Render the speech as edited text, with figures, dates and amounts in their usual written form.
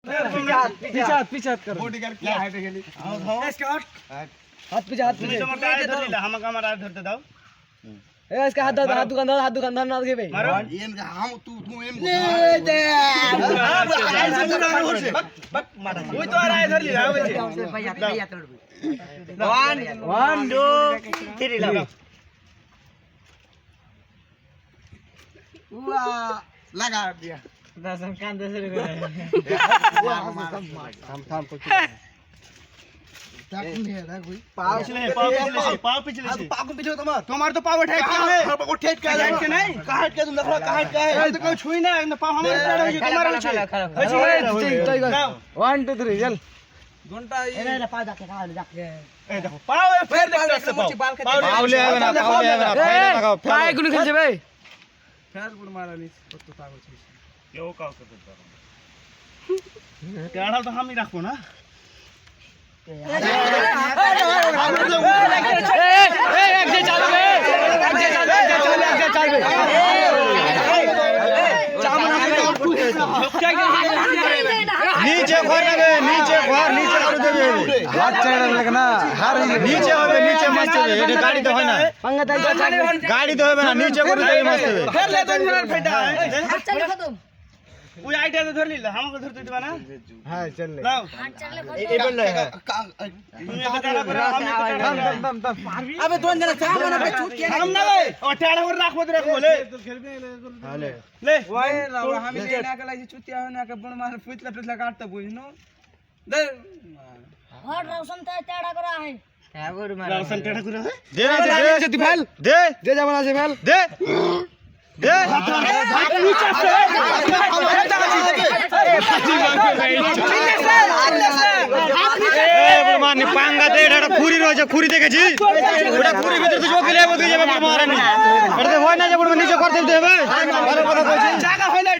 पीछे हाथ करो बॉडी कर क्या हाइट गेली इसके हाथ पीछे हाथ তুমি তোমার গায়ে ধরলিলা আমাকে আমার আর ধরতে দাও ए इसका हाथ दुकान धर ना दे भाई मारो एम हम तू एम ले दे ওই তো আর আয় ধরলিলা वन टू थ्री लगा लगा दिया बस हम कान दे से थाम कुछ पाव पिछले से पागो पीछे तुम्हार तुम्हार तो पाव ठेक क्या है पागो ठेक क्या है के नहीं कहां के तुम देखो कहां का है तो कोई छुई ना पाव हमारे चढ़ हो तुम्हारा छुई वन टू थ्री चल घंटा ए देखो पाव फिर देखते पाव पाव ले आवे ना फेर लगाओ पाय गुनु खेलছে ভাই फेर गुड मारानी तो पागो छे केओ काव करते केड़ा तो हम ही रखो ना एक जे चाल बे नीचे घर लगे नीचे घर नीचे कर देबे हाथ चढ़ लगे ना हार नीचे होबे नीचे मस्त होबे एटे गाड़ी तो है ना पंगा ताई गाड़ी तो होबे ना नीचे कर देबे मस्त होबे फेर ले तो मिनट फेटा चल खत्म ओई आइडिया तो धर लीला हमको धरते दिबा ना हां चल ले लाओ चल ए बोल रहा है तुम ये करा पर हम अबे दोन जना चाल ना पे छूट के हम ना ले ओ टेढ़ा कर राख मत रखो ले ले ले वाय हम लेना के लागी चुतिया होना के बण मार पिछला काटता बुझनो दे और रोशन तो टेढ़ा करा है ठाकुर मार राशन टेढ़ा कर है दे फेल दे दे जावना से फेल दे दे नीचे से মানি পাঙ্গা দে এটা খুরি রয়েছে খুরি দেখেছি ওটা খুরি ভিতরে তো জোকে লেবো দিয়ে যাবে মারানি এটা হয় না যে বড় নিচে করতে হবে ভালো কথা কইছি জায়গা হয় না